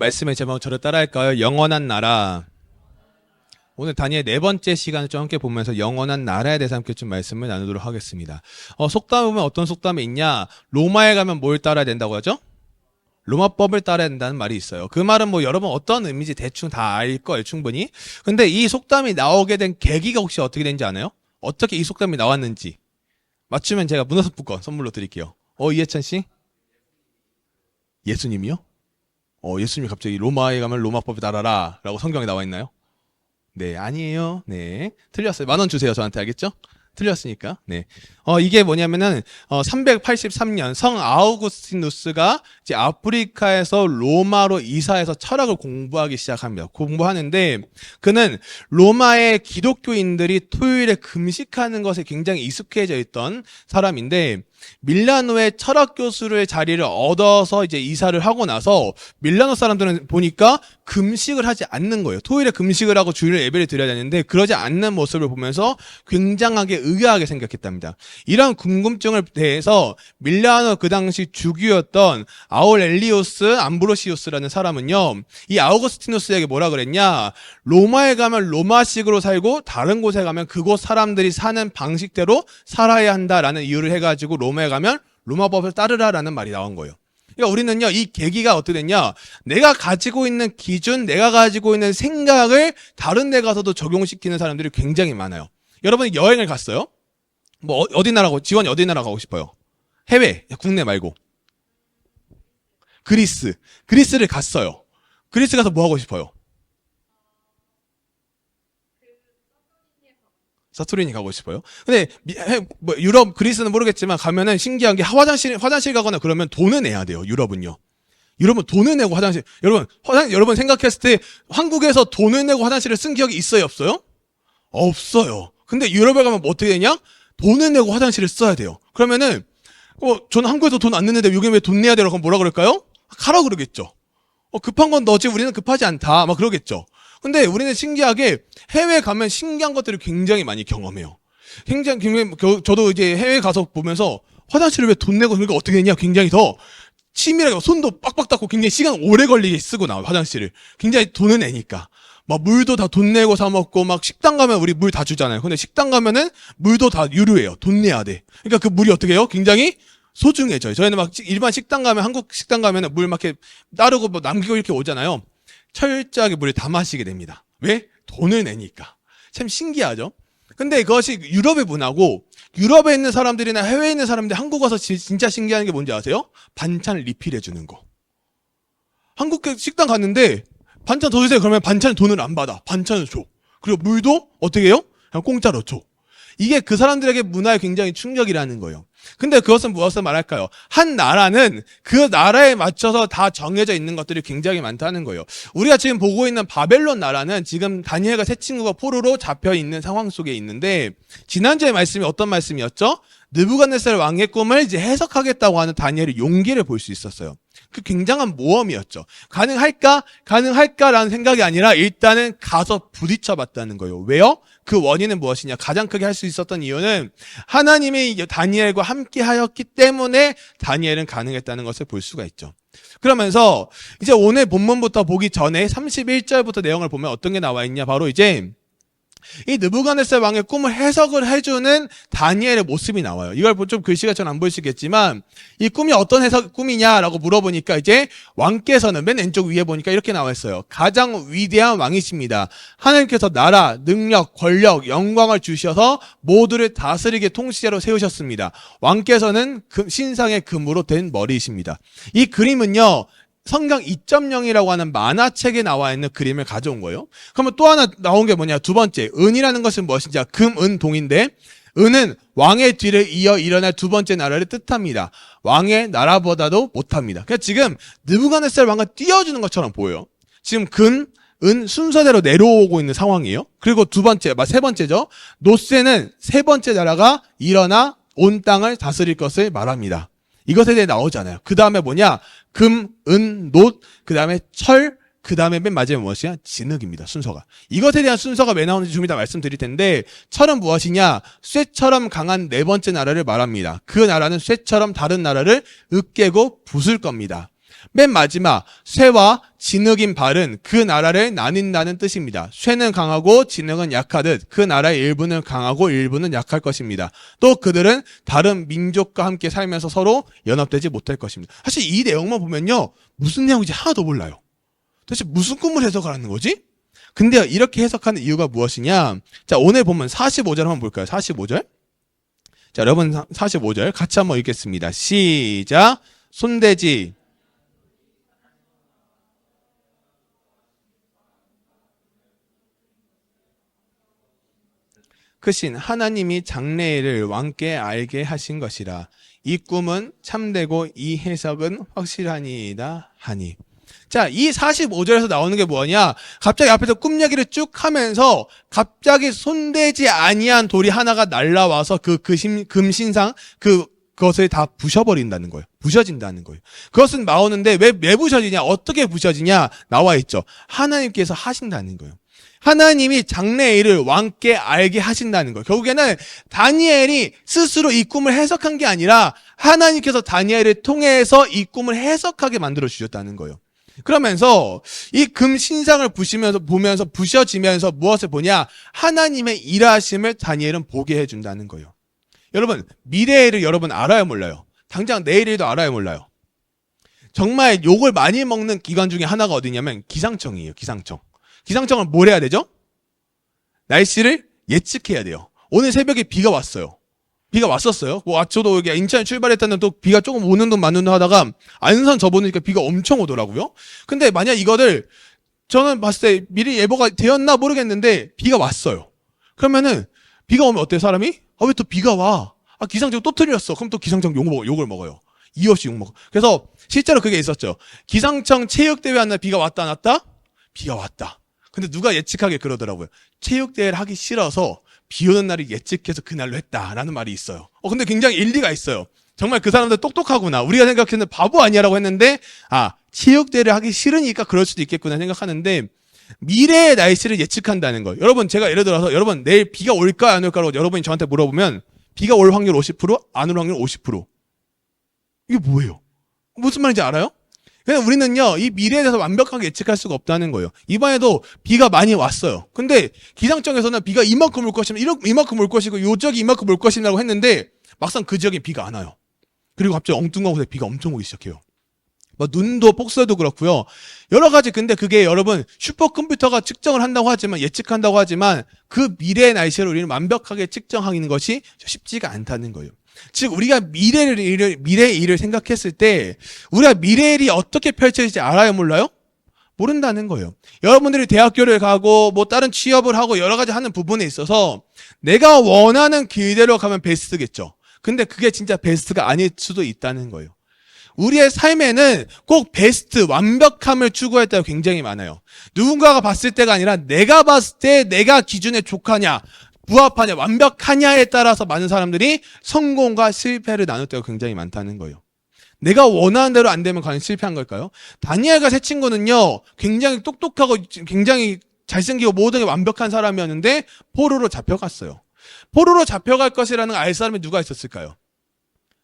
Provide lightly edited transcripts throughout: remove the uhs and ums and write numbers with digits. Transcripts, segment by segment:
말씀의 제목 저를 따라할까요? 영원한 나라. 오늘 다니엘 네 번째 시간을 좀 함께 보면서 영원한 나라에 대해서 함께 좀 말씀을 나누도록 하겠습니다. 속담에 보면 어떤 속담이 있냐? 로마에 가면 뭘 따라야 된다고 하죠? 로마법을 따라야 된다는 말이 있어요. 그 말은 뭐 여러분 어떤 의미인지 대충 다 알 거예요, 충분히. 근데 이 속담이 나오게 된 계기가 혹시 어떻게 된지 아나요? 어떻게 이 속담이 나왔는지. 맞추면 제가 문화상품권 선물로 드릴게요. 이해찬 씨? 예수님이요? 예수님이 갑자기 로마에 가면 로마법을 따라라 라고 성경에 나와 있나요? 네, 아니에요. 네. 틀렸어요. 10,000원 주세요. 저한테. 알겠죠? 틀렸으니까. 네. 이게 뭐냐면은, 383년 성 아우구스티누스가 이제 아프리카에서 로마로 이사해서 철학을 공부하기 시작합니다. 공부하는데, 그는 로마의 기독교인들이 토요일에 금식하는 것에 굉장히 익숙해져 있던 사람인데, 밀라노의 철학 교수의 자리를 얻어서 이제 이사를 하고 나서 밀라노 사람들은 보니까 금식을 하지 않는 거예요. 토요일에 금식을 하고 주일 예배를 드려야 되는데 그러지 않는 모습을 보면서 굉장하게 의아하게 생각했답니다. 이런 궁금증을 대해서 밀라노 그 당시 주교였던 아울렐리우스 암브로시우스라는 사람은요, 이 아우구스티누스에게 뭐라 그랬냐? 로마에 가면 로마식으로 살고 다른 곳에 가면 그곳 사람들이 사는 방식대로 살아야 한다라는 이유를 해가지고 로마에 가면 로마법을 따르라라는 말이 나온 거예요. 그러니까 우리는요, 이 계기가 어떻게 됐냐? 내가 가지고 있는 기준, 내가 가지고 있는 생각을 다른 데 가서도 적용시키는 사람들이 굉장히 많아요. 여러분이 여행을 갔어요? 뭐 어디 나라고, 지원이 어디 나라 가고 싶어요? 해외, 국내 말고. 그리스를 갔어요. 그리스 가서 뭐 하고 싶어요? 사투리니 가고 싶어요. 근데 뭐 유럽, 그리스는 모르겠지만 가면은 신기한 게 화장실 가거나 그러면 돈을 내야 돼요. 유럽은요. 유럽은 돈을 내고 화장실. 여러분 생각했을 때 한국에서 돈을 내고 화장실을 쓴 기억이 있어요, 없어요? 없어요. 근데 유럽에 가면 뭐 어떻게 되냐? 돈을 내고 화장실을 써야 돼요. 그러면은 저는 한국에서 돈 안 내는데 여기 왜 돈 내야 되라고 그럼 뭐라 그럴까요? 가라 그러겠죠. 급한 건 너지 우리는 급하지 않다. 막 그러겠죠. 근데 우리는 신기하게 해외 가면 신기한 것들을 굉장히 많이 경험해요. 저도 이제 해외 가서 보면서 화장실을 왜 돈 내고 그러니까 어떻게 했냐? 굉장히 더 치밀하게 손도 빡빡 닦고 굉장히 시간 오래 걸리게 쓰고 나와요, 화장실을. 굉장히 돈을 내니까. 막 물도 다 돈 내고 사 먹고 막 식당 가면 우리 물 다 주잖아요. 근데 식당 가면은 물도 다 유료예요. 돈 내야 돼. 그러니까 그 물이 어떻게 해요? 굉장히 소중해져요. 저희는 막 일반 식당 가면, 한국 식당 가면은 물 막 이렇게 따르고 뭐 남기고 이렇게 오잖아요. 철저하게 물을 다 마시게 됩니다. 왜? 돈을 내니까. 참 신기하죠? 근데 그것이 유럽의 문화고, 유럽에 있는 사람들이나 해외에 있는 사람들이 한국 와서 진짜 신기한 게 뭔지 아세요? 반찬을 리필해주는 거. 한국 식당 갔는데, 반찬 더 주세요. 그러면 반찬 돈을 안 받아. 반찬을 줘. 그리고 물도 어떻게 해요? 그냥 공짜로 줘. 이게 그 사람들에게 문화에 굉장히 충격이라는 거예요. 근데 그것은 무엇을 말할까요? 한 나라는 그 나라에 맞춰서 다 정해져 있는 것들이 굉장히 많다는 거예요. 우리가 지금 보고 있는 바벨론 나라는 지금 다니엘과 세 친구가 포로로 잡혀 있는 상황 속에 있는데, 지난주에 말씀이 어떤 말씀이었죠? 느부갓네살 왕의 꿈을 이제 해석하겠다고 하는 다니엘의 용기를 볼 수 있었어요. 그 굉장한 모험이었죠. 가능할까라는 생각이 아니라 일단은 가서 부딪혀봤다는 거예요. 왜요? 그 원인은 무엇이냐? 가장 크게 할 수 있었던 이유는 하나님이 다니엘과 함께 하였기 때문에 다니엘은 가능했다는 것을 볼 수가 있죠. 그러면서 이제 오늘 본문부터 보기 전에 31절부터 내용을 보면 어떤 게 나와 있냐? 바로 이제 이 느부갓네살 왕의 꿈을 해석을 해주는 다니엘의 모습이 나와요. 이걸 좀 글씨가 전 안 보이시겠지만 이 꿈이 어떤 꿈이냐라고 물어보니까 이제 왕께서는 맨 왼쪽 위에 보니까 이렇게 나와 있어요. 가장 위대한 왕이십니다. 하나님께서 나라, 능력, 권력, 영광을 주셔서 모두를 다스리게 통치자로 세우셨습니다. 왕께서는 신상의 금으로 된 머리이십니다. 이 그림은요, 성경 2.0이라고 하는 만화책에 나와 있는 그림을 가져온 거예요. 그러면 또 하나 나온 게 뭐냐? 두 번째, 은이라는 것은 무엇인지, 금, 은, 동인데, 은은 왕의 뒤를 이어 일어날 두 번째 나라를 뜻합니다. 왕의 나라보다도 못합니다. 그러니까 지금 느부갓네살 왕을 띄워주는 것처럼 보여요. 지금 금, 은 순서대로 내려오고 있는 상황이에요. 그리고 세 번째죠. 노쇠는 세 번째 나라가 일어나 온 땅을 다스릴 것을 말합니다. 이것에 대해 나오잖아요. 그 다음에 뭐냐? 금, 은, 놋, 그 다음에 철, 그 다음에 맨 마지막에 무엇이냐? 진흙입니다. 순서가. 이것에 대한 순서가 왜 나오는지 좀 이따 말씀드릴 텐데, 철은 무엇이냐? 쇠처럼 강한 네 번째 나라를 말합니다. 그 나라는 쇠처럼 다른 나라를 으깨고 부술 겁니다. 맨 마지막 쇠와 진흙인 발은 그 나라를 나뉜다는 뜻입니다. 쇠는 강하고 진흙은 약하듯 그 나라의 일부는 강하고 일부는 약할 것입니다. 또 그들은 다른 민족과 함께 살면서 서로 연합되지 못할 것입니다. 사실 이 내용만 보면요, 무슨 내용인지 하나도 몰라요. 도대체 무슨 꿈을 해석하는 거지? 근데 이렇게 해석하는 이유가 무엇이냐? 자, 오늘 보면 45절 한번 볼까요? 45절. 자, 여러분 45절 같이 한번 읽겠습니다. 시작. 손대지 크신 하나님이 장래일을 왕께 알게 하신 것이라. 이 꿈은 참되고 이 해석은 확실하니이다 하니. 자, 이 45절에서 나오는 게 뭐냐? 갑자기 앞에서 꿈 얘기를 쭉 하면서 갑자기 손대지 아니한 돌이 하나가 날라와서 그 금신상 그것을 다 부셔버린다는 거예요. 부셔진다는 거예요. 그것은 나오는데 왜 부셔지냐? 어떻게 부셔지냐? 나와 있죠. 하나님께서 하신다는 거예요. 하나님이 장래의 일을 왕께 알게 하신다는 거예요. 결국에는 다니엘이 스스로 이 꿈을 해석한 게 아니라 하나님께서 다니엘을 통해서 이 꿈을 해석하게 만들어 주셨다는 거예요. 그러면서 이 금신상을 보면서 부셔지면서 무엇을 보냐? 하나님의 일하심을 다니엘은 보게 해준다는 거예요. 여러분, 미래의 일을 여러분 알아요, 몰라요? 당장 내일 일도 알아요, 몰라요? 정말 욕을 많이 먹는 기관 중에 하나가 어디냐면 기상청이에요. 기상청을 뭘 해야 되죠? 날씨를 예측해야 돼요. 오늘 새벽에 비가 왔어요. 비가 왔었어요. 저도 여기 인천에 출발했다는 또 비가 조금 오는 둥 마는 둥 하다가 안산 접어놓으니까 비가 엄청 오더라고요. 근데 만약 이거를 저는 봤을 때 미리 예보가 되었나 모르겠는데 비가 왔어요. 그러면은 비가 오면 어때요, 사람이? 왜 또 비가 와? 기상청 또 틀렸어. 그럼 또 기상청 욕을 먹어요. 이유 없이 욕 먹어. 그래서 실제로 그게 있었죠. 기상청 체육대회 하는 날 비가 왔다 안 왔다? 비가 왔다. 근데 누가 예측하게 그러더라고요. 체육대회를 하기 싫어서 비 오는 날을 예측해서 그날로 했다라는 말이 있어요. 근데 굉장히 일리가 있어요. 정말 그 사람들 똑똑하구나. 우리가 생각했는데 바보 아니야라고 했는데, 체육대회를 하기 싫으니까 그럴 수도 있겠구나 생각하는데, 미래의 날씨를 예측한다는 거예요. 여러분, 제가 예를 들어서 여러분 내일 비가 올까 안 올까라고 여러분이 저한테 물어보면 비가 올 확률 50%, 안 올 확률 50%. 이게 뭐예요? 무슨 말인지 알아요? 그냥 우리는요, 이 미래에 대해서 완벽하게 예측할 수가 없다는 거예요. 이번에도 비가 많이 왔어요. 근데 기상청에서는 비가 이만큼 올 것이면 이만큼 올 것이고 요 지역이 이만큼 올 것이라고 했는데 막상 그 지역에 비가 안 와요. 그리고 갑자기 엉뚱한 곳에 비가 엄청 오기 시작해요. 눈도 폭설도 그렇고요. 여러 가지. 근데 그게 여러분 슈퍼컴퓨터가 측정을 한다고 하지만 예측한다고 하지만 그 미래의 날씨를 우리는 완벽하게 측정하는 것이 쉽지가 않다는 거예요. 즉 우리가 미래의 일을 생각했을 때 우리가 미래의 일이 어떻게 펼쳐질지 알아요, 몰라요? 모른다는 거예요. 여러분들이 대학교를 가고 다른 취업을 하고 여러 가지 하는 부분에 있어서 내가 원하는 길대로 가면 베스트겠죠. 근데 그게 진짜 베스트가 아닐 수도 있다는 거예요. 우리의 삶에는 꼭 베스트, 완벽함을 추구할 때가 굉장히 많아요. 누군가가 봤을 때가 아니라 내가 봤을 때 내가 기준에 족하냐, 부합하냐, 완벽하냐에 따라서 많은 사람들이 성공과 실패를 나눌 때가 굉장히 많다는 거예요. 내가 원하는 대로 안 되면 과연 실패한 걸까요? 다니엘과 세 친구는요, 굉장히 똑똑하고 굉장히 잘생기고 모든 게 완벽한 사람이었는데 포로로 잡혀갔어요. 포로로 잡혀갈 것이라는 알 사람이 누가 있었을까요?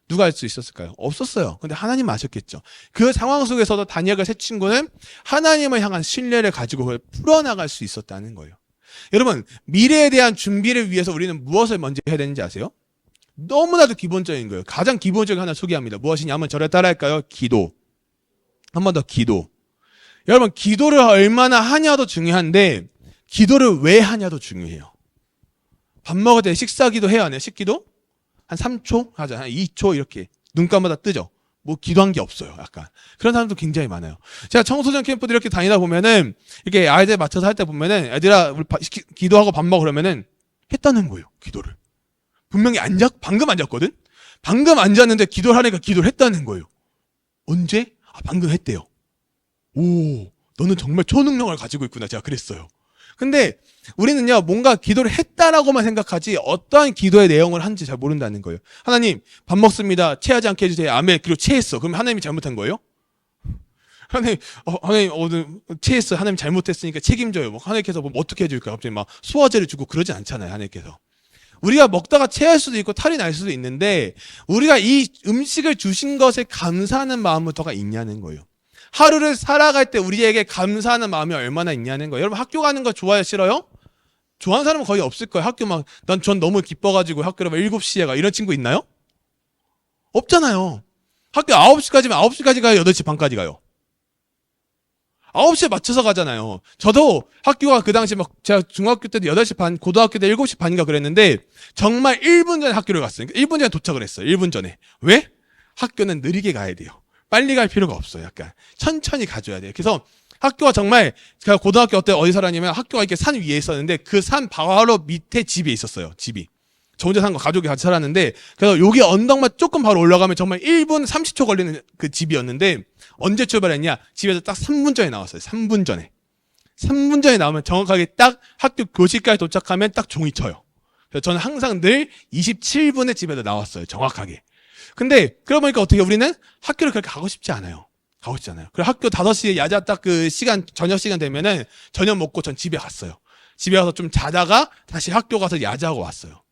누가 할 수 있었을까요? 없었어요. 근데 하나님 아셨겠죠. 그 상황 속에서도 다니엘과 세 친구는 하나님을 향한 신뢰를 가지고 그걸 풀어나갈 수 있었다는 거예요. 여러분, 미래에 대한 준비를 위해서 우리는 무엇을 먼저 해야 되는지 아세요? 너무나도 기본적인 거예요. 가장 기본적인 하나 소개합니다. 무엇이냐? 한번 저를 따라할까요? 기도. 한 번 더 기도. 여러분, 기도를 얼마나 하냐도 중요한데 기도를 왜 하냐도 중요해요. 밥 먹을 때 식사기도 해야 하네요. 식기도? 한 3초 하자. 한 2초 이렇게 눈 감아다 뜨죠. 기도한 게 없어요. 약간 그런 사람도 굉장히 많아요. 제가 청소년 캠프들 이렇게 다니다 보면은 이렇게 아이들 맞춰서 할 때 보면은 애들아 우리 기도하고 밥 먹어 그러면은 했다는 거예요. 기도를 분명히 방금 앉았거든. 방금 앉았는데 기도를 하니까 기도를 했다는 거예요. 언제? 방금 했대요. 오, 너는 정말 초능력을 가지고 있구나. 제가 그랬어요. 근데 우리는요, 뭔가 기도를 했다라고만 생각하지 어떠한 기도의 내용을 하는지 잘 모른다는 거예요. 하나님, 밥 먹습니다. 체하지 않게 해주세요. 아멘. 그리고 체했어. 그럼 하나님이 잘못한 거예요? 하나님, 오늘 체했어. 하나님 잘못했으니까 책임져요. 하나님께서 어떻게 해줄까? 갑자기 소화제를 주고 그러진 않잖아요. 하나님께서. 우리가 먹다가 체할 수도 있고 탈이 날 수도 있는데 우리가 이 음식을 주신 것에 감사하는 마음부터가 있냐는 거예요. 하루를 살아갈 때 우리에게 감사하는 마음이 얼마나 있냐는 거예요. 여러분 학교 가는 거 좋아요, 싫어요? 좋아하는 사람은 거의 없을 거예요. 학교 막, 전 너무 기뻐가지고 학교를 막 7시에 가. 이런 친구 있나요? 없잖아요. 학교 9시까지면 9시까지 가요? 8시 반까지 가요? 9시에 맞춰서 가잖아요. 저도 학교가 그 당시 막, 제가 중학교 때도 8시 반, 고등학교 때 7시 반인가 그랬는데, 정말 1분 전에 학교를 갔어요. 1분 전에 도착을 했어요. 1분 전에. 왜? 학교는 느리게 가야 돼요. 빨리 갈 필요가 없어요. 약간. 천천히 가줘야 돼요. 그래서 학교가 정말, 제가 고등학교 때 어디 살았냐면 학교가 이렇게 산 위에 있었는데, 그 산 바로 밑에 집이 있었어요. 집이. 저 혼자 산 거 가족이 같이 살았는데, 그래서 여기 언덕만 조금 바로 올라가면 정말 1분 30초 걸리는 그 집이었는데, 언제 출발했냐? 집에서 딱 3분 전에 나왔어요. 3분 전에. 3분 전에 나오면 정확하게 딱 학교 교실까지 도착하면 딱 종이 쳐요. 그래서 저는 항상 늘 27분에 집에서 나왔어요. 정확하게. 근데, 그러고 보니까 어떻게 우리는 학교를 그렇게 가고 싶지 않아요. 가고 싶지 않아요. 그리고 학교 5시에 야자 딱 그 시간, 저녁 시간 되면은 저녁 먹고 전 집에 갔어요. 집에 가서 좀 자다가 다시 학교 가서 야자하고 왔어요.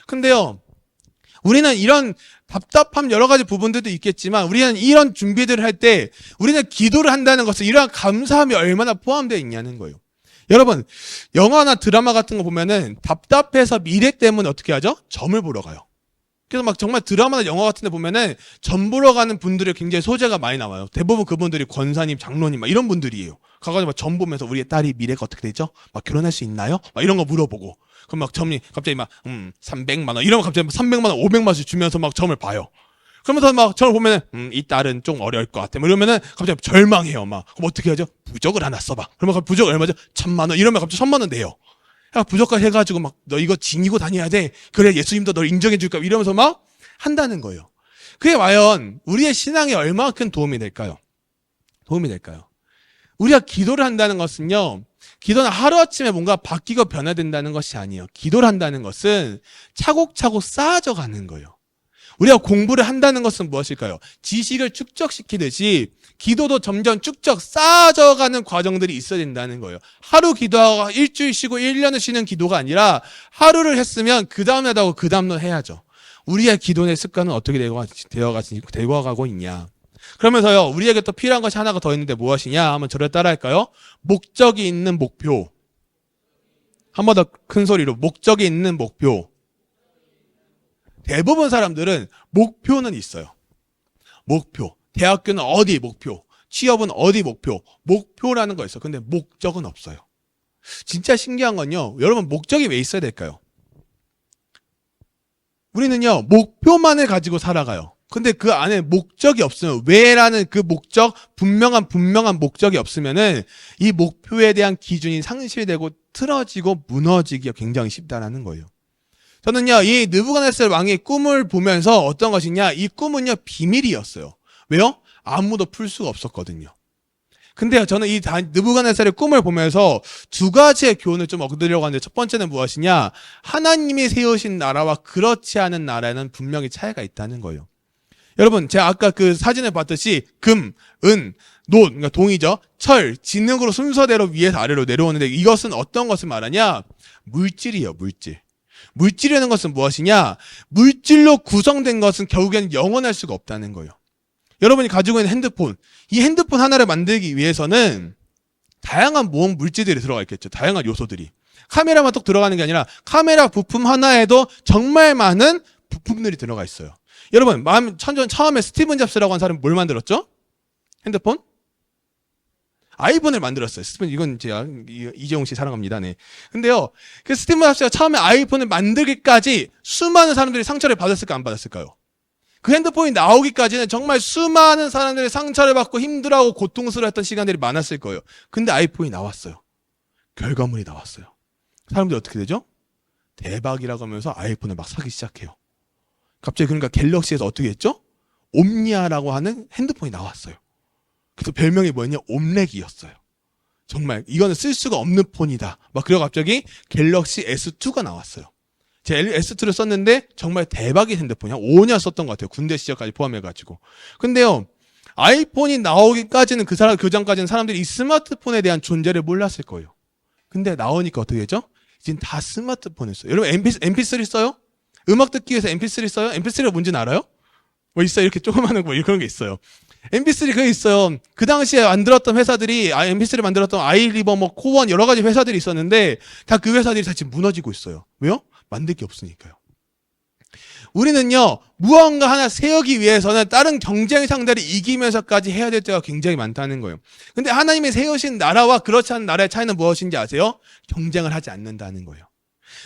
근데요, 우리는 이런 답답함 여러 가지 부분들도 있겠지만 우리는 이런 준비들을 할 때 우리는 기도를 한다는 것은 이러한 감사함이 얼마나 포함되어 있냐는 거예요. 여러분, 영화나 드라마 같은 거 보면은 답답해서 미래 때문에 어떻게 하죠? 점을 보러 가요. 그래서 막 정말 드라마나 영화 같은 데 보면은 점 보러 가는 분들의 굉장히 소재가 많이 나와요. 대부분 그분들이 권사님, 장로님 막 이런 분들이에요. 가가지고 막 점 보면서 우리의 딸이 미래가 어떻게 되죠? 막 결혼할 수 있나요? 막 이런 거 물어보고. 그럼 막 점이 갑자기 막 300만 원 이러면 갑자기 300만 원, 500만 원씩 주면서 막 점을 봐요. 그러면서 막 점을 보면은 이 딸은 좀 어려울 것 같아. 뭐 이러면은 갑자기 절망해요. 막 그럼 어떻게 하죠? 부적을 하나 써봐. 그러면 부적 얼마죠? 1000만 원. 이러면 갑자기 1000만 원 내요. 야, 부적까지 해가지고 막 너 이거 지니고 다녀야 돼. 그래 예수님도 널 인정해 줄까? 이러면서 막 한다는 거예요. 그게 과연 우리의 신앙에 얼마나 큰 도움이 될까요? 도움이 될까요? 우리가 기도를 한다는 것은요, 기도는 하루아침에 뭔가 바뀌고 변화된다는 것이 아니에요. 기도를 한다는 것은 차곡차곡 쌓아져 가는 거예요. 우리가 공부를 한다는 것은 무엇일까요? 지식을 축적시키듯이 기도도 점점 축적 쌓아져 가는 과정들이 있어야 된다는 거예요. 하루 기도하고 일주일 쉬고 1년을 쉬는 기도가 아니라 하루를 했으면 그 다음날 하고 그 다음날 해야죠. 우리의 기도의 습관은 어떻게 되어가고 있냐. 그러면서요, 우리에게 또 필요한 것이 하나가 더 있는데 무엇이냐? 한번 저를 따라 할까요? 목적이 있는 목표. 한 번 더 큰 소리로, 목적이 있는 목표. 대부분 사람들은 목표는 있어요. 목표. 대학교는 어디 목표. 취업은 어디 목표. 목표라는 거 있어요. 근데 목적은 없어요. 진짜 신기한 건요, 여러분 목적이 왜 있어야 될까요? 우리는요, 목표만을 가지고 살아가요. 근데 그 안에 목적이 없으면, 왜라는 그 목적, 분명한 목적이 없으면은 이 목표에 대한 기준이 상실되고 틀어지고 무너지기가 굉장히 쉽다라는 거예요. 저는요, 이 느부갓네살 왕의 꿈을 보면서 어떤 것이냐, 이 꿈은요, 비밀이었어요. 왜요? 아무도 풀 수가 없었거든요. 근데요, 저는 이 느부갓네살의 꿈을 보면서 두 가지의 교훈을 좀 얻으려고 하는데, 첫 번째는 무엇이냐? 하나님이 세우신 나라와 그렇지 않은 나라에는 분명히 차이가 있다는 거예요. 여러분, 제가 아까 그 사진을 봤듯이 금, 은, 노, 그러니까 동이죠. 철, 진흙으로 순서대로 위에서 아래로 내려오는데 이것은 어떤 것을 말하냐? 물질이에요, 물질. 물질이라는 것은 무엇이냐? 물질로 구성된 것은 결국엔 영원할 수가 없다는 거예요. 여러분이 가지고 있는 핸드폰, 이 핸드폰 하나를 만들기 위해서는 다양한 모형 물질들이 들어가 있겠죠. 다양한 요소들이. 카메라만 딱 들어가는 게 아니라 카메라 부품 하나에도 정말 많은 부품들이 들어가 있어요. 여러분, 처음에 스티븐 잡스라고 하는 사람이 뭘 만들었죠? 핸드폰? 아이폰을 만들었어요. 이건 제가 이재용 씨 사랑합니다. 네. 근데요, 그 스티븐 잡스가 처음에 아이폰을 만들기까지 수많은 사람들이 상처를 받았을까 안 받았을까요? 그 핸드폰이 나오기까지는 정말 수많은 사람들이 상처를 받고 힘들어하고 고통스러워했던 시간들이 많았을 거예요. 근데 아이폰이 나왔어요. 결과물이 나왔어요. 사람들이 어떻게 되죠? 대박이라고 하면서 아이폰을 막 사기 시작해요. 갑자기 그러니까 갤럭시에서 어떻게 했죠? 옴니아라고 하는 핸드폰이 나왔어요. 그래서 별명이 뭐였냐? 옴렉이었어요. 정말 이거는 쓸 수가 없는 폰이다. 막 그래서 갑자기 갤럭시 S2가 나왔어요. 제가 S2를 썼는데 정말 대박의 핸드폰이야. 5년 썼던 것 같아요. 군대 시절까지 포함해가지고. 근데요, 아이폰이 나오기까지는 그 전까지는 사람들이 이 스마트폰에 대한 존재를 몰랐을 거예요. 근데 나오니까 어떻게 되죠? 이젠 다 스마트폰을 써요. 여러분 MP3 써요? 음악 듣기 위해서 MP3 써요? MP3가 뭔지는 알아요? 뭐 있어요? 이렇게 조그마한 거 그런 게 있어요. MP3 그게 있어요. 그 당시에 만들었던 회사들이, MP3를 만들었던 아이리버, 뭐, 코원, 여러 가지 회사들이 있었는데, 다 그 회사들이 다 지금 무너지고 있어요. 왜요? 만들 게 없으니까요. 우리는요, 무언가 하나 세우기 위해서는 다른 경쟁 상대를 이기면서까지 해야 될 때가 굉장히 많다는 거예요. 근데 하나님이 세우신 나라와 그렇지 않은 나라의 차이는 무엇인지 아세요? 경쟁을 하지 않는다는 거예요.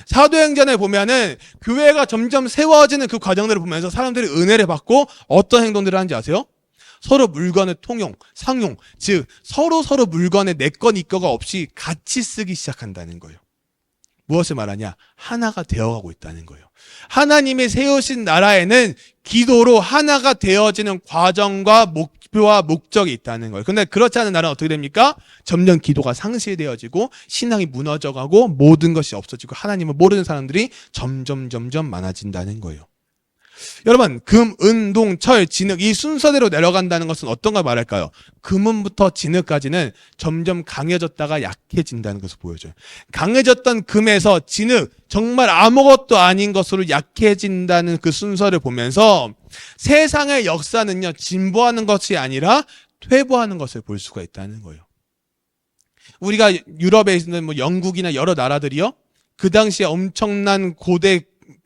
사도행전에 보면은 교회가 점점 세워지는 그 과정들을 보면서 사람들이 은혜를 받고 어떤 행동들을 하는지 아세요? 서로 물건을 통용, 상용, 즉 서로 물건에 내 건 이 거가 없이 같이 쓰기 시작한다는 거예요. 무엇을 말하냐? 하나가 되어가고 있다는 거예요. 하나님이 세우신 나라에는 기도로 하나가 되어지는 과정과 목표와 목적이 있다는 거예요. 근데 그렇지 않은 나라는 어떻게 됩니까? 점점 기도가 상실되어지고 신앙이 무너져가고 모든 것이 없어지고 하나님을 모르는 사람들이 점점 많아진다는 거예요. 여러분, 금, 은, 동, 철, 진흙 이 순서대로 내려간다는 것은 어떤 걸 말할까요? 금은부터 진흙까지는 점점 강해졌다가 약해진다는 것을 보여줘요. 강해졌던 금에서 진흙, 정말 아무것도 아닌 것으로 약해진다는 그 순서를 보면서 세상의 역사는요, 진보하는 것이 아니라 퇴보하는 것을 볼 수가 있다는 거예요. 우리가 유럽에 있는 뭐 영국이나 여러 나라들이요, 그 당시에 엄청난 고대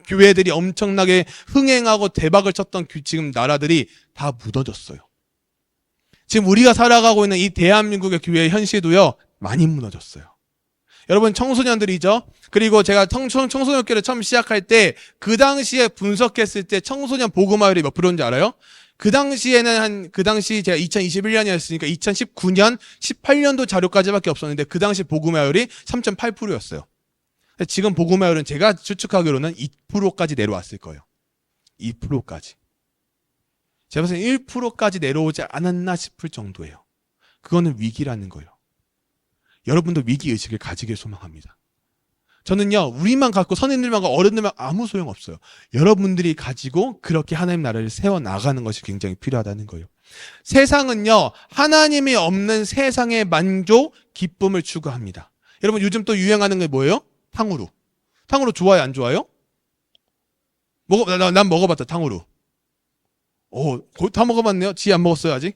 교회들이 엄청나게 흥행하고 대박을 쳤던 지금 나라들이 다 무너졌어요. 지금 우리가 살아가고 있는 이 대한민국의 교회의 현실도요, 많이 무너졌어요. 여러분 청소년들이죠. 그리고 제가 청소년교회를 처음 시작할 때 그 당시에 분석했을 때 청소년 보그마율이 몇 프로인지 알아요? 그 당시에는 그 당시 제가 2021년이었으니까 2019년, 18년도 자료까지밖에 없었는데 그 당시 보그마율이 3.8%였어요. 지금 보그마율은 제가 추측하기로는 2%까지 내려왔을 거예요. 2%까지. 제가 봤을 때 1%까지 내려오지 않았나 싶을 정도예요. 그거는 위기라는 거예요. 여러분도 위기의식을 가지길 소망합니다. 저는요, 우리만 갖고 선생님들만 갖고 어른들만 아무 소용없어요. 여러분들이 가지고 그렇게 하나님 나라를 세워나가는 것이 굉장히 필요하다는 거예요. 세상은요, 하나님이 없는 세상의 만족, 기쁨을 추구합니다. 여러분 요즘 또 유행하는 게 뭐예요? 탕후루. 탕후루 좋아요, 안 좋아요? 난 먹어봤다, 탕후루. 다 먹어봤네요? 지 안 먹었어요, 아직?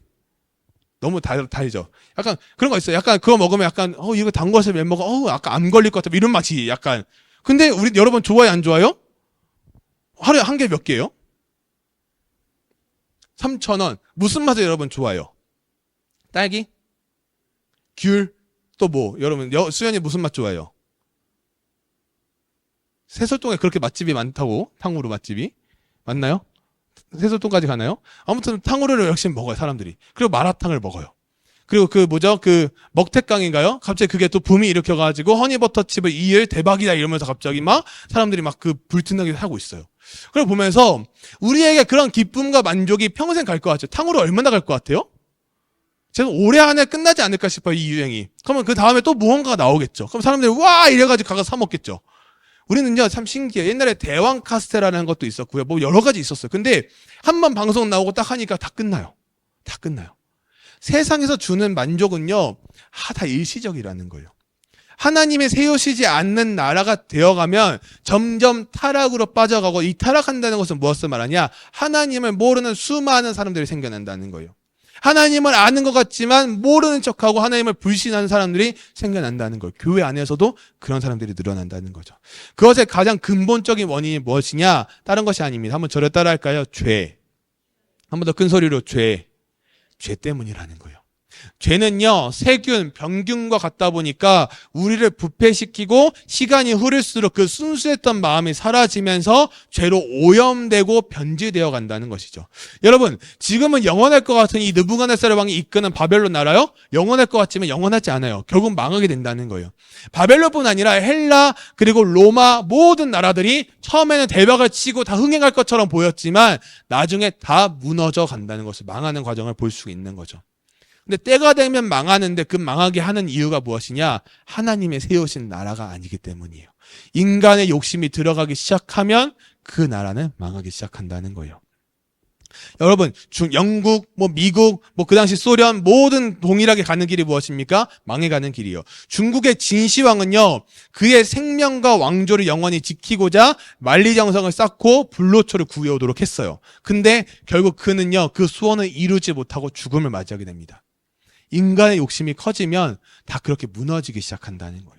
너무 달죠? 약간 그런 거 있어요. 약간 그거 먹으면 약간, 이거 단 것을 왜 먹어? 약간 암 걸릴 것 같아. 이런 맛이 약간. 근데 우리 여러분 좋아요, 안 좋아요? 하루에 한 개 몇 개예요? 3,000원. 무슨 맛을 여러분 좋아요? 딸기? 귤? 또 뭐? 여러분, 수연이 무슨 맛 좋아해요? 세솔동에 그렇게 맛집이 많다고? 탕후루 맛집이? 맞나요? 세솔동까지 가나요? 아무튼 탕후루를 역시 먹어요, 사람들이. 그리고 마라탕을 먹어요. 그리고 그 먹태깡인가요? 갑자기 그게 또 붐이 일으켜가지고 허니버터칩을 2일 대박이다 이러면서 갑자기 막 사람들이 막 그 불티나게 하고 있어요. 그걸 보면서 우리에게 그런 기쁨과 만족이 평생 갈 것 같죠. 탕후루 얼마나 갈 것 같아요? 저는 올해 안에 끝나지 않을까 싶어요, 이 유행이. 그러면 그 다음에 또 무언가가 나오겠죠. 그럼 사람들이 와! 이래가지고 가서 사 먹겠죠. 우리는요, 참 신기해요. 옛날에 대왕 카스테라라는 것도 있었고요. 뭐 여러 가지 있었어요. 근데 한 번 방송 나오고 딱 하니까 다 끝나요. 다 끝나요. 세상에서 주는 만족은요, 다 일시적이라는 거예요. 하나님이 세우시지 않는 나라가 되어가면 점점 타락으로 빠져가고, 이 타락한다는 것은 무엇을 말하냐? 하나님을 모르는 수많은 사람들이 생겨난다는 거예요. 하나님을 아는 것 같지만 모르는 척하고 하나님을 불신하는 사람들이 생겨난다는 거예요. 교회 안에서도 그런 사람들이 늘어난다는 거죠. 그것의 가장 근본적인 원인이 무엇이냐? 다른 것이 아닙니다. 한번 저를 따라 할까요? 죄. 한 번 더 큰 소리로 죄. 죄 때문이라는 거예요. 죄는요, 세균, 병균과 같다 보니까 우리를 부패시키고 시간이 흐를수록 그 순수했던 마음이 사라지면서 죄로 오염되고 변질되어 간다는 것이죠. 여러분, 지금은 영원할 것 같은 이 느부갓네살 왕이 이끄는 바벨론 나라요? 영원할 것 같지만 영원하지 않아요. 결국 망하게 된다는 거예요. 바벨론뿐 아니라 헬라 그리고 로마 모든 나라들이 처음에는 대박을 치고 다 흥행할 것처럼 보였지만 나중에 다 무너져 간다는 것을, 망하는 과정을 볼 수 있는 거죠. 근데 때가 되면 망하는데 그 망하게 하는 이유가 무엇이냐? 하나님의 세우신 나라가 아니기 때문이에요. 인간의 욕심이 들어가기 시작하면 그 나라는 망하기 시작한다는 거예요. 여러분, 영국, 미국, 그 당시 소련 모든 동일하게 가는 길이 무엇입니까? 망해가는 길이요. 중국의 진시황은요, 그의 생명과 왕조를 영원히 지키고자 만리장성을 쌓고 불로초를 구해오도록 했어요. 근데 결국 그는요, 그 소원을 이루지 못하고 죽음을 맞이하게 됩니다. 인간의 욕심이 커지면 다 그렇게 무너지기 시작한다는 거예요.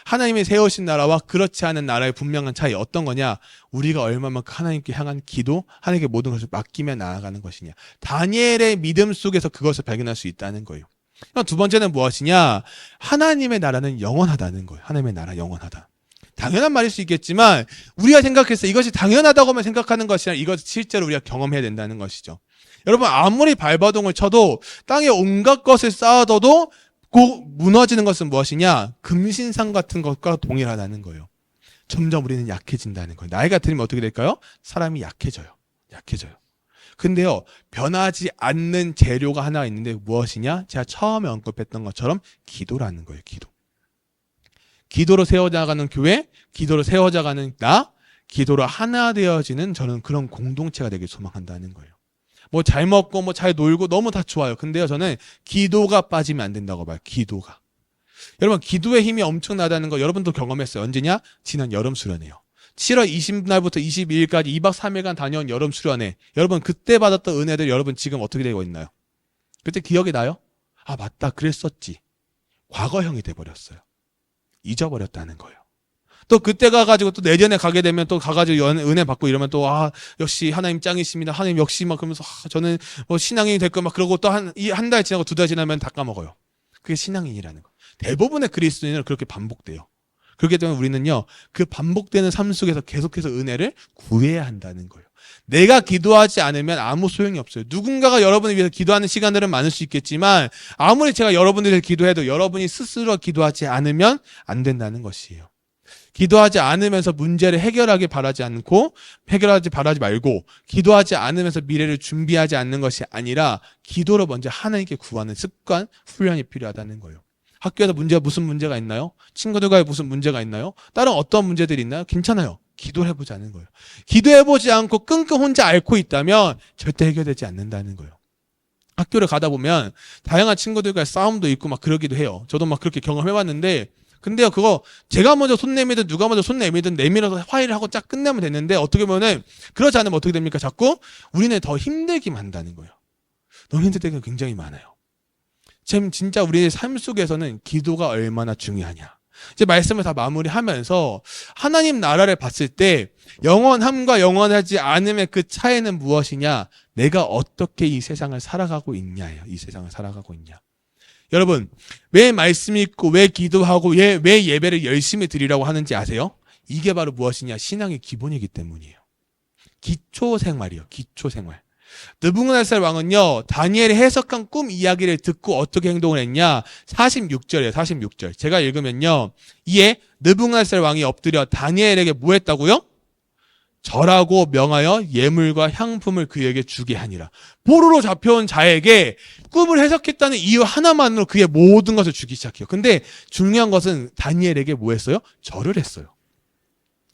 하나님이 세우신 나라와 그렇지 않은 나라의 분명한 차이 어떤 거냐? 우리가 얼마만큼 하나님께 향한 기도, 하나님께 모든 것을 맡기며 나아가는 것이냐. 다니엘의 믿음 속에서 그것을 발견할 수 있다는 거예요. 두 번째는 무엇이냐? 하나님의 나라는 영원하다는 거예요. 하나님의 나라 영원하다. 당연한 말일 수 있겠지만 우리가 생각해서 이것이 당연하다고만 생각하는 것이 아니라 이것을 실제로 우리가 경험해야 된다는 것이죠. 여러분, 아무리 발버둥을 쳐도 땅에 온갖 것을 쌓아둬도 꼭 무너지는 것은 무엇이냐? 금신상 같은 것과 동일하다는 거예요. 점점 우리는 약해진다는 거예요. 나이가 들면 어떻게 될까요? 사람이 약해져요. 근데요, 변하지 않는 재료가 하나 있는데 무엇이냐? 제가 처음에 언급했던 것처럼 기도라는 거예요. 기도로 세워져가는 교회, 기도로 세워져가는 나, 기도로 하나 되어지는 저는 그런 공동체가 되길 소망한다는 거예요. 잘 먹고 잘 놀고 너무 다 좋아요. 근데요, 저는 기도가 빠지면 안 된다고 봐요. 기도가. 여러분, 기도의 힘이 엄청나다는 거 여러분도 경험했어요. 언제냐? 지난 여름 수련회요. 7월 20날부터 22일까지 2박 3일간 다녀온 여름 수련회. 여러분, 그때 받았던 은혜들 여러분 지금 어떻게 되고 있나요? 그때 기억이 나요? 아, 맞다. 그랬었지. 과거형이 돼버렸어요. 잊어버렸다는 거예요. 또 그때 가가지고 또 내년에 가게 되면 또 가가지고 은혜 받고 이러면 또 역시 하나님 짱이십니다. 하나님 역시 그러면서 저는 신앙인이 됐고 그러고 또 한 달 지나고 2달 지나면 다 까먹어요. 그게 신앙인이라는 거. 대부분의 그리스도인은 그렇게 반복돼요. 그렇기 때문에 우리는요, 그 반복되는 삶 속에서 계속해서 은혜를 구해야 한다는 거예요. 내가 기도하지 않으면 아무 소용이 없어요. 누군가가 여러분을 위해서 기도하는 시간들은 많을 수 있겠지만 아무리 제가 여러분들을 기도해도 여러분이 스스로 기도하지 않으면 안 된다는 것이에요. 기도하지 않으면서 문제를 해결하지 바라지 말고 기도하지 않으면서 미래를 준비하지 않는 것이 아니라 기도로 먼저 하나님께 구하는 습관, 훈련이 필요하다는 거예요. 학교에서 무슨 문제가 있나요? 친구들과의 무슨 문제가 있나요? 다른 어떤 문제들이 있나요? 괜찮아요. 기도를 해보자는 거예요. 기도해보지 않고 끙끙 혼자 앓고 있다면 절대 해결되지 않는다는 거예요. 학교를 가다 보면 다양한 친구들과의 싸움도 있고 그러기도 해요. 저도 그렇게 경험해봤는데 근데요, 그거 제가 먼저 손 내밀든 누가 먼저 손 내밀든 내밀어서 화해를 하고 쫙 끝내면 되는데 어떻게 보면은 그러지 않으면 어떻게 됩니까? 자꾸 우리는 더 힘들기만 한다는 거예요. 너무 힘들 때가 굉장히 많아요. 진짜 우리의 삶 속에서는 기도가 얼마나 중요하냐. 이제 말씀을 다 마무리하면서 하나님 나라를 봤을 때 영원함과 영원하지 않음의 그 차이는 무엇이냐? 내가 어떻게 이 세상을 살아가고 있냐예요. 이 세상을 살아가고 있냐. 여러분, 왜 말씀이 있고 왜 기도하고 왜 예배를 열심히 드리라고 하는지 아세요? 이게 바로 무엇이냐? 신앙의 기본이기 때문이에요. 기초생활이요. 기초생활. 느부갓네살 왕은요, 다니엘이 해석한 꿈 이야기를 듣고 어떻게 행동을 했냐? 46절이에요. 46절. 제가 읽으면요, 이에 느부갓네살 왕이 엎드려 다니엘에게 뭐 했다고요? 절하고 명하여 예물과 향품을 그에게 주게 하니라. 포로로 잡혀온 자에게 꿈을 해석했다는 이유 하나만으로 그의 모든 것을 주기 시작해요. 근데 중요한 것은 다니엘에게 뭐 했어요? 절을 했어요.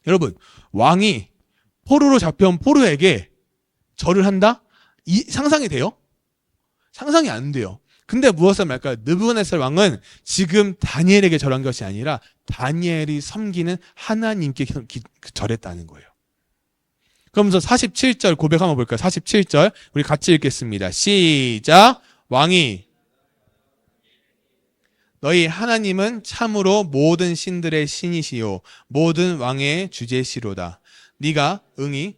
여러분, 왕이 포로로 잡혀온 포로에게 절을 한다? 상상이 돼요? 상상이 안 돼요. 근데 무엇을 말까요? 느부갓네살 왕은 지금 다니엘에게 절한 것이 아니라 다니엘이 섬기는 하나님께 절했다는 거예요. 그러면서 47절 고백 한번 볼까요? 47절 우리 같이 읽겠습니다. 시작. 왕이 너희 하나님은 참으로 모든 신들의 신이시요 모든 왕의 주제시로다. 네가 응히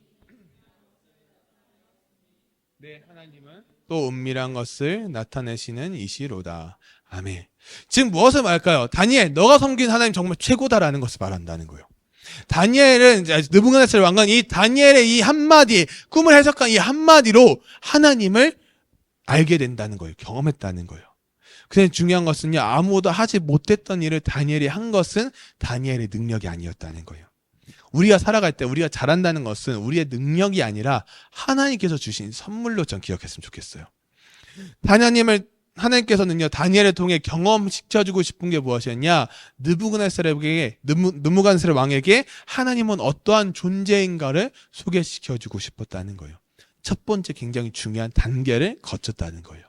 내 하나님은 또 은밀한 것을 나타내시는 이시로다. 아멘. 지금 무엇을 말할까요? 다니엘, 너가 섬긴 하나님 정말 최고다라는 것을 말한다는 거예요. 다니엘은, 느부갓네살 왕은 이 다니엘의 이 한마디, 꿈을 해석한 이 한마디로 하나님을 알게 된다는 거예요. 경험했다는 거예요. 근데 중요한 것은요, 아무도 하지 못했던 일을 다니엘이 한 것은 다니엘의 능력이 아니었다는 거예요. 우리가 살아갈 때 우리가 잘한다는 것은 우리의 능력이 아니라 하나님께서 주신 선물로 전 기억했으면 좋겠어요. 하나님께서는요, 다니엘을 통해 경험시켜주고 싶은 게 무엇이었냐? 느부갓네살 왕에게 하나님은 어떠한 존재인가를 소개시켜주고 싶었다는 거예요. 첫 번째 굉장히 중요한 단계를 거쳤다는 거예요.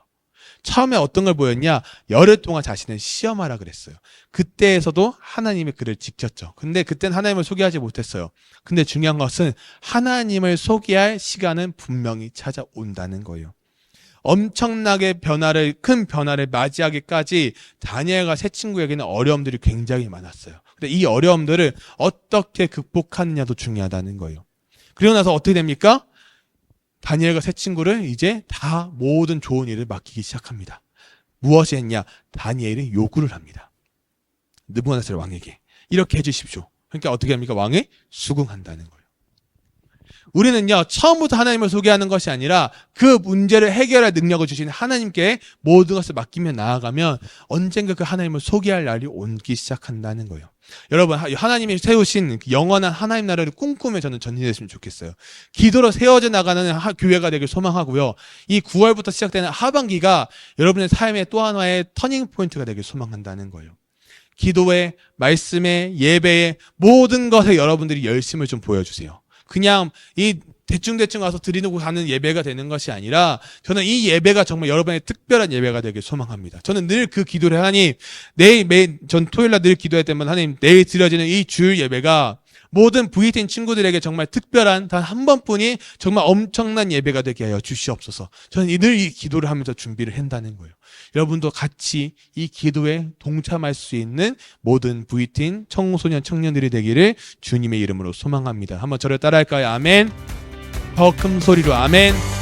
처음에 어떤 걸 보였냐? 열흘 동안 자신을 시험하라 그랬어요. 그때에서도 하나님의 글을 지켰죠. 근데 그때는 하나님을 소개하지 못했어요. 근데 중요한 것은 하나님을 소개할 시간은 분명히 찾아온다는 거예요. 엄청나게 큰 변화를 맞이하기까지 다니엘과 세 친구에게는 어려움들이 굉장히 많았어요. 근데 이 어려움들을 어떻게 극복하느냐도 중요하다는 거예요. 그리고 나서 어떻게 됩니까? 다니엘과 세 친구를 이제 다 모든 좋은 일을 맡기기 시작합니다. 무엇이 했냐? 다니엘이 요구를 합니다. 느부갓네살 왕에게 이렇게 해주십시오. 그러니까 어떻게 합니까? 왕이 수긍한다는 거예요. 우리는요, 처음부터 하나님을 소개하는 것이 아니라 그 문제를 해결할 능력을 주신 하나님께 모든 것을 맡기며 나아가면 언젠가 그 하나님을 소개할 날이 오기 시작한다는 거예요. 여러분, 하나님이 세우신 영원한 하나님 나라를 꿈꾸며 저는 전진했으면 좋겠어요. 기도로 세워져 나가는 교회가 되길 소망하고요. 이 9월부터 시작되는 하반기가 여러분의 삶의 또 하나의 터닝 포인트가 되길 소망한다는 거예요. 기도에, 말씀에, 예배에 모든 것에 여러분들이 열심을 좀 보여주세요. 그냥 이 대충 와서 드리고 가는 예배가 되는 것이 아니라 저는 이 예배가 정말 여러분의 특별한 예배가 되길 소망합니다. 저는 늘 그 기도를 하나님, 전 토요일날 늘 기도할 때만 하나님, 내일 드려지는 이 주일 예배가 모든 VTN 친구들에게 정말 특별한 단 한 번뿐이 정말 엄청난 예배가 되게 하여 주시옵소서. 저는 늘 이 기도를 하면서 준비를 한다는 거예요. 여러분도 같이 이 기도에 동참할 수 있는 모든 VTN 청소년 청년들이 되기를 주님의 이름으로 소망합니다. 한번 저를 따라할까요? 아멘. 더 큰 소리로 아멘.